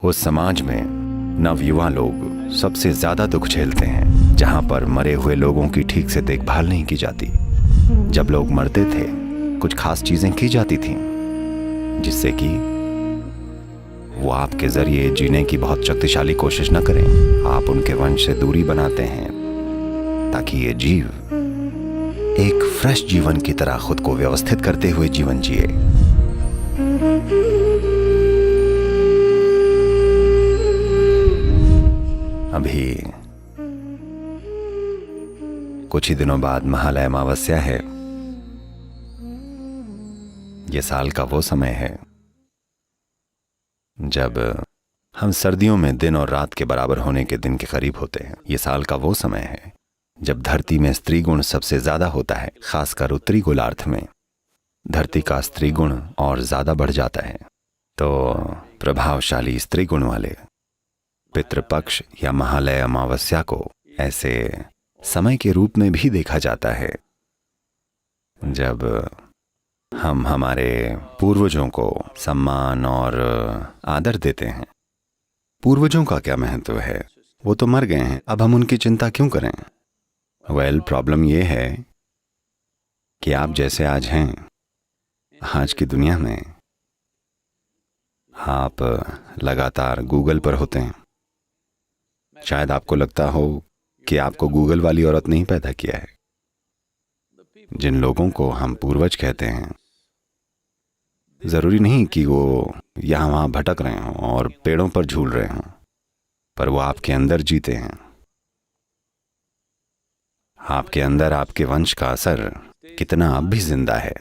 उस समाज में नवयुवा लोग सबसे ज्यादा दुख झेलते हैं जहां पर मरे हुए लोगों की ठीक से देखभाल नहीं की जाती। जब लोग मरते थे कुछ खास चीजें की जाती थीं जिससे कि वो आपके जरिए जीने की बहुत शक्तिशाली कोशिश न करें। आप उनके वंश से दूरी बनाते हैं ताकि ये जीव एक फ्रेश जीवन की तरह खुद को व्यवस्थित करते हुए जीवन जिए। अभी कुछ ही दिनों बाद महालय अमावस्या है। ये साल का वो समय है जब हम सर्दियों में दिन और रात के बराबर होने के दिन के करीब होते हैं। ये साल का वो समय है जब धरती में स्त्री गुण सबसे ज्यादा होता है, खासकर उत्तरी गोलार्ध में धरती का स्त्री गुण और ज्यादा बढ़ जाता है। तो प्रभावशाली स्त्री गुण वाले पितृपक्ष या महालय अमावस्या को ऐसे समय के रूप में भी देखा जाता है जब हम हमारे पूर्वजों को सम्मान और आदर देते हैं। पूर्वजों का क्या महत्व है, वो तो मर गए हैं, अब हम उनकी चिंता क्यों करें। प्रॉब्लम ये है कि आप जैसे आज हैं, आज की दुनिया में आप लगातार गूगल पर होते हैं। शायद आपको लगता हो कि आपको गूगल वाली औरत नहीं पैदा किया है। जिन लोगों को हम पूर्वज कहते हैं, जरूरी नहीं कि वो यहां वहां भटक रहे हों और पेड़ों पर झूल रहे हों, पर वो आपके अंदर जीते हैं। आपके अंदर आपके वंश का असर कितना अब भी जिंदा है।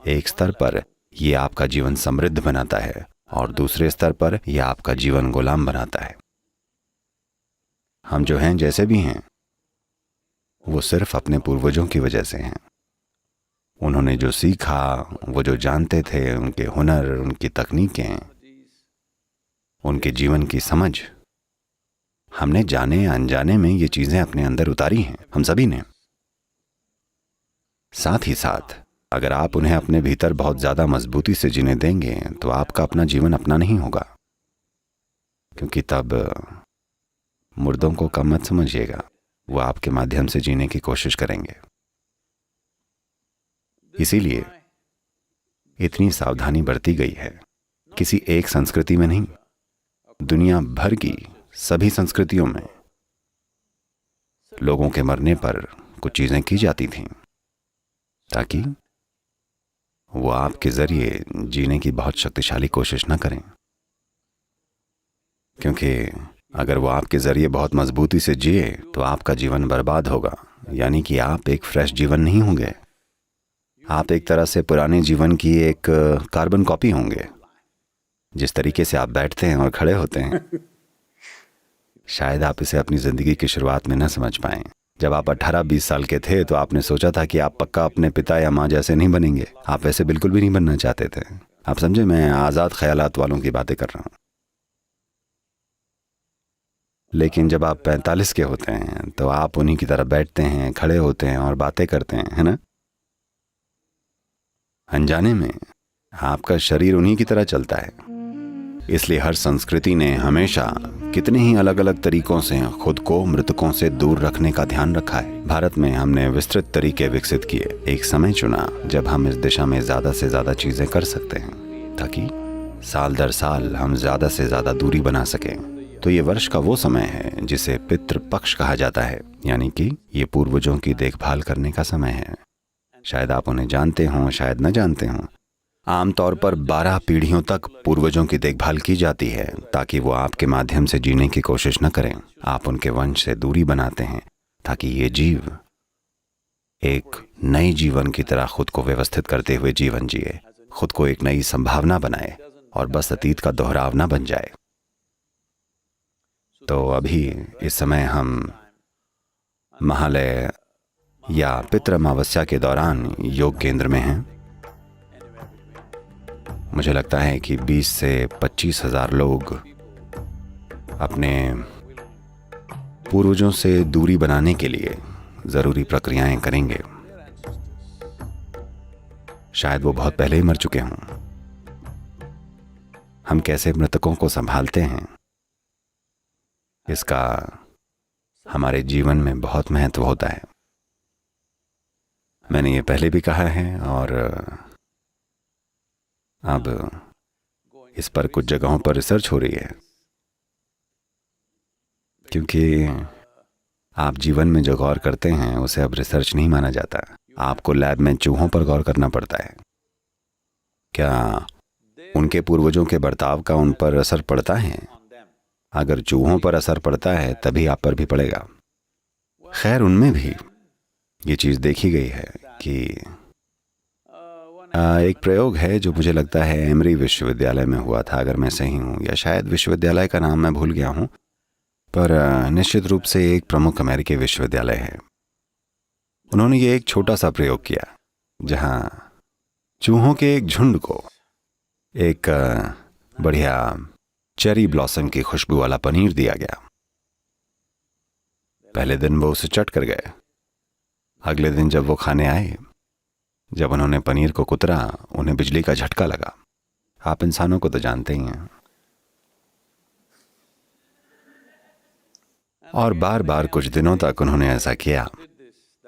एक स्तर पर ये आपका जीवन समृद्ध बनाता है और दूसरे स्तर पर यह आपका जीवन गुलाम बनाता है। हम जो हैं, जैसे भी हैं, वो सिर्फ अपने पूर्वजों की वजह से हैं। उन्होंने जो सीखा, वो जो जानते थे, उनके हुनर, उनकी तकनीकें, उनके जीवन की समझ, हमने जाने या अनजाने में ये चीजें अपने अंदर उतारी हैं, हम सभी ने। साथ ही साथ अगर आप उन्हें अपने भीतर बहुत ज्यादा मजबूती से जीने देंगे तो आपका अपना जीवन अपना नहीं होगा, क्योंकि तब मुर्दों को कम मत समझिएगा, वो आपके माध्यम से जीने की कोशिश करेंगे। इसीलिए इतनी सावधानी बरती गई है। किसी एक संस्कृति में नहीं, दुनिया भर की सभी संस्कृतियों में लोगों के मरने पर कुछ चीजें की जाती थीं ताकि वो आपके जरिए जीने की बहुत शक्तिशाली कोशिश न करें। क्योंकि अगर वो आपके जरिए बहुत मजबूती से जिए तो आपका जीवन बर्बाद होगा, यानी कि आप एक फ्रेश जीवन नहीं होंगे। आप एक तरह से पुराने जीवन की एक कार्बन कॉपी होंगे। जिस तरीके से आप बैठते हैं और खड़े होते हैं, शायद आप इसे अपनी जिंदगी की शुरुआत में न समझ पाएं। जब आप 18-20 साल के थे तो आपने सोचा था कि आप पक्का अपने पिता या माँ जैसे नहीं बनेंगे। आप वैसे बिल्कुल भी नहीं बनना चाहते थे। आप समझे, मैं आजाद ख्यालात वालों की बातें कर रहा हूं। लेकिन जब आप 45 के होते हैं तो आप उन्हीं की तरह बैठते हैं, खड़े होते हैं और बातें करते हैं, है ना। अनजाने में आपका शरीर उन्हीं की तरह चलता है। इसलिए हर संस्कृति ने हमेशा कितने ही अलग अलग तरीकों से खुद को मृतकों से दूर रखने का ध्यान रखा है। भारत में हमने विस्तृत तरीके विकसित किए। एक समय चुना जब हम इस दिशा में ज्यादा से ज्यादा चीजें कर सकते हैं ताकि साल दर साल हम ज्यादा से ज्यादा दूरी बना सकें। तो ये वर्ष का वो समय है जिसे पितृपक्ष कहा जाता है, यानी कि ये पूर्वजों की देखभाल करने का समय है। शायद आप उन्हें जानते हों, शायद न जानते हों। आमतौर पर 12 पीढ़ियों तक पूर्वजों की देखभाल की जाती है ताकि वो आपके माध्यम से जीने की कोशिश न करें। आप उनके वंश से दूरी बनाते हैं ताकि ये जीव एक नई जीवन की तरह खुद को व्यवस्थित करते हुए जीवन जिए, खुद को एक नई संभावना बनाए और बस अतीत का दोहराव न बन जाए। तो अभी इस समय हम महालय या पितृ अमावस्या के दौरान योग केंद्र में हैं। मुझे लगता है कि 20 से 25 हजार लोग अपने पूर्वजों से दूरी बनाने के लिए जरूरी प्रक्रियाएं करेंगे। शायद वो बहुत पहले ही मर चुके हों। हम कैसे मृतकों को संभालते हैं, इसका हमारे जीवन में बहुत महत्व होता है। मैंने ये पहले भी कहा है और अब इस पर कुछ जगहों पर रिसर्च हो रही है, क्योंकि आप जीवन में जो गौर करते हैं उसे अब रिसर्च नहीं माना जाता। आपको लैब में चूहों पर गौर करना पड़ता है। क्या उनके पूर्वजों के बर्ताव का उन पर असर पड़ता है? अगर चूहों पर असर पड़ता है तभी आप पर भी पड़ेगा। खैर, उनमें भी ये चीज़ देखी गई है कि एक प्रयोग है जो मुझे लगता है एमरी विश्वविद्यालय में हुआ था, अगर मैं सही हूँ, या शायद विश्वविद्यालय का नाम मैं भूल गया हूँ, पर निश्चित रूप से एक प्रमुख अमेरिकी विश्वविद्यालय है। उन्होंने ये एक छोटा सा प्रयोग किया जहाँ चूहों के एक झुंड को एक बढ़िया चेरी ब्लॉसम की खुशबू वाला पनीर दिया गया। पहले दिन वो उसे चट कर गए। अगले दिन जब वो खाने आए, जब उन्होंने पनीर को कुतरा, उन्हें बिजली का झटका लगा। आप इंसानों को तो जानते ही हैं। और बार बार कुछ दिनों तक उन्होंने ऐसा किया।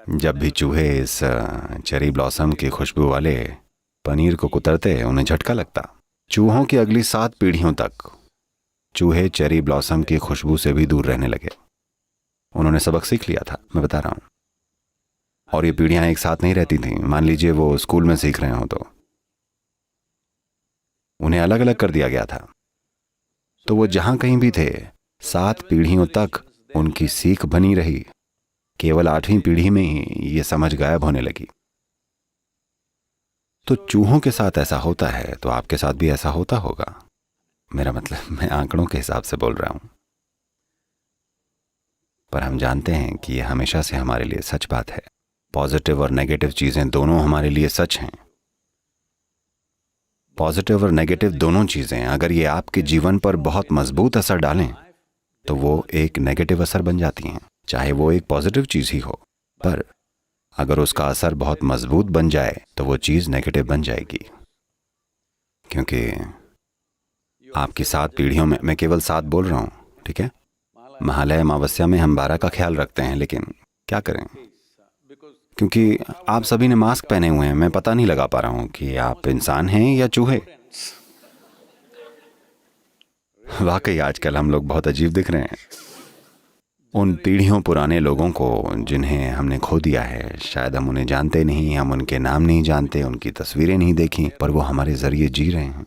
जब भी चूहे इस चेरी ब्लॉसम की खुशबू वाले पनीर को कुतरते, उन्हें झटका लगता। चूहों की अगली 7 पीढ़ियों तक चूहे चेरी ब्लॉसम की खुशबू से भी दूर रहने लगे। उन्होंने सबक सीख लिया था, मैं बता रहा हूं। और ये पीढ़ियां एक साथ नहीं रहती थीं। मान लीजिए वो स्कूल में सीख रहे हो तो उन्हें अलग अलग कर दिया गया था। तो वो जहां कहीं भी थे, 7 पीढ़ियों तक उनकी सीख बनी रही। केवल 8वीं पीढ़ी में ही ये समझ गायब होने लगी। तो चूहों के साथ ऐसा होता है तो आपके साथ भी ऐसा होता होगा। मेरा मतलब, मैं आंकड़ों के हिसाब से बोल रहा हूं, पर हम जानते हैं कि ये हमेशा से हमारे लिए सच बात है। पॉजिटिव और नेगेटिव चीजें दोनों हमारे लिए सच हैं। पॉजिटिव और नेगेटिव दोनों चीजें अगर ये आपके जीवन पर बहुत मजबूत असर डालें तो वो एक नेगेटिव असर बन जाती हैं, चाहे वो एक पॉजिटिव चीज ही हो। पर अगर उसका असर बहुत मजबूत बन जाए तो वो चीज नेगेटिव बन जाएगी। क्योंकि आपकी 7 पीढ़ियों में, मैं केवल 7 बोल रहा हूं, ठीक है? महालय अमावस्या में हम 12 का ख्याल रखते हैं, लेकिन क्या करें, क्योंकि आप सभी ने मास्क पहने हुए हैं। मैं पता नहीं लगा पा रहा हूं कि आप इंसान हैं या चूहे। वाकई आजकल हम लोग बहुत अजीब दिख रहे हैं। उन पीढ़ियों पुराने लोगों को जिन्हें हमने खो दिया है, शायद हम उन्हें जानते नहीं, हम उनके नाम नहीं जानते, उनकी तस्वीरें नहीं देखी, पर वो हमारे जरिए जी रहे हैं।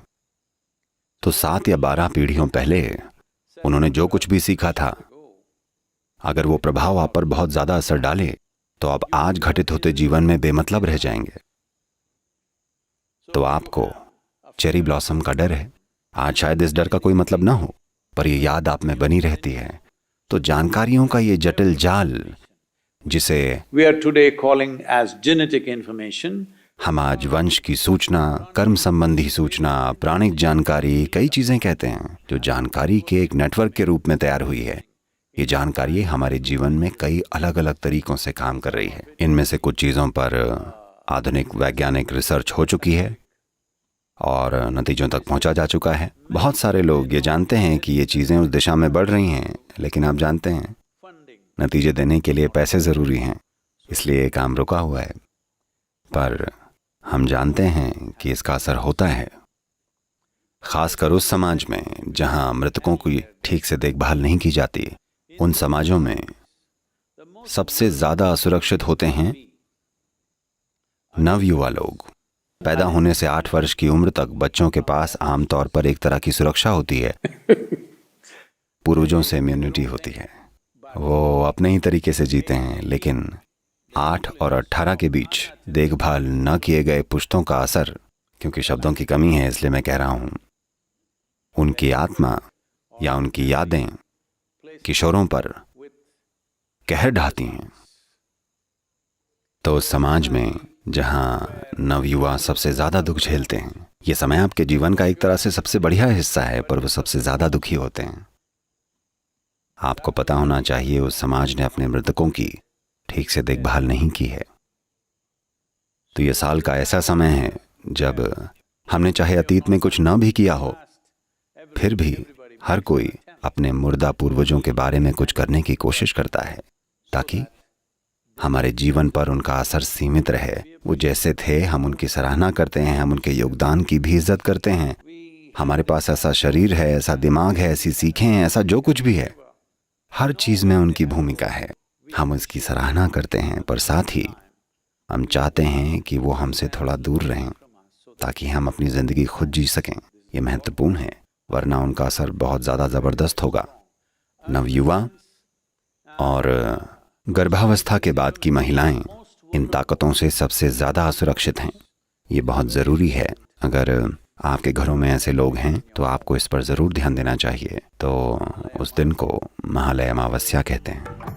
तो 7 या 12 पीढ़ियों पहले उन्होंने जो कुछ भी सीखा था, अगर वो प्रभाव आप पर बहुत ज्यादा असर डाले तो आप आज घटित होते जीवन में बेमतलब रह जाएंगे। तो आपको चेरी ब्लॉसम का डर है। आज शायद इस डर का कोई मतलब ना हो, पर ये याद आप में बनी रहती है। तो जानकारियों का ये जटिल जाल, जिसे we are today calling as genetic information, हम आज वंश की सूचना, कर्म संबंधी सूचना, प्राणिक जानकारी, कई चीजें कहते हैं, जो जानकारी के एक नेटवर्क के रूप में तैयार हुई है। ये जानकारी हमारे जीवन में कई अलग अलग तरीकों से काम कर रही है। इनमें से कुछ चीजों पर आधुनिक वैज्ञानिक रिसर्च हो चुकी है और नतीजों तक पहुंचा जा चुका है। बहुत सारे लोग ये जानते हैं कि ये चीजें उस दिशा में बढ़ रही हैं, लेकिन आप जानते हैं, नतीजे देने के लिए पैसे जरूरी हैं, इसलिए ये काम रुका हुआ है। पर हम जानते हैं कि इसका असर होता है, खासकर उस समाज में जहां मृतकों की ठीक से देखभाल नहीं की जाती। उन समाजों में सबसे ज्यादा असुरक्षित होते हैं नवयुवा लोग। पैदा होने से 8 वर्ष की उम्र तक बच्चों के पास आमतौर पर एक तरह की सुरक्षा होती है, पूर्वजों से इम्यूनिटी होती है। वो अपने ही तरीके से जीते हैं, लेकिन 8 और 18 के बीच देखभाल न किए गए पुश्तों का असर, क्योंकि शब्दों की कमी है इसलिए मैं कह रहा हूं, उनकी आत्मा या उनकी यादें किशोरों पर कहर ढाती हैं। तो उस समाज में जहां नवयुवा सबसे ज्यादा दुख झेलते हैं, ये समय आपके जीवन का एक तरह से सबसे बढ़िया हिस्सा है, पर वो सबसे ज्यादा दुखी होते हैं। आपको पता होना चाहिए उस समाज ने अपने मृतकों की ठीक से देखभाल नहीं की है। तो ये साल का ऐसा समय है जब हमने चाहे अतीत में कुछ न भी किया हो, फिर भी हर कोई अपने मुर्दा पूर्वजों के बारे में कुछ करने की कोशिश करता है ताकि हमारे जीवन पर उनका असर सीमित रहे। वो जैसे थे हम उनकी सराहना करते हैं, हम उनके योगदान की भी इज्जत करते हैं। हमारे पास ऐसा शरीर है, ऐसा दिमाग है, ऐसी सीखें हैं, ऐसा जो कुछ भी है, हर चीज़ में उनकी भूमिका है। हम उसकी सराहना करते हैं, पर साथ ही हम चाहते हैं कि वो हमसे थोड़ा दूर रहें ताकि हम अपनी ज़िंदगी खुद जी सकें। ये महत्वपूर्ण है, वरना उनका असर बहुत ज़्यादा ज़बरदस्त होगा। नवयुवा और गर्भावस्था के बाद की महिलाएं इन ताकतों से सबसे ज़्यादा असुरक्षित हैं। ये बहुत ज़रूरी है। अगर आपके घरों में ऐसे लोग हैं तो आपको इस पर ज़रूर ध्यान देना चाहिए। तो उस दिन को महालय अमावस्या कहते हैं।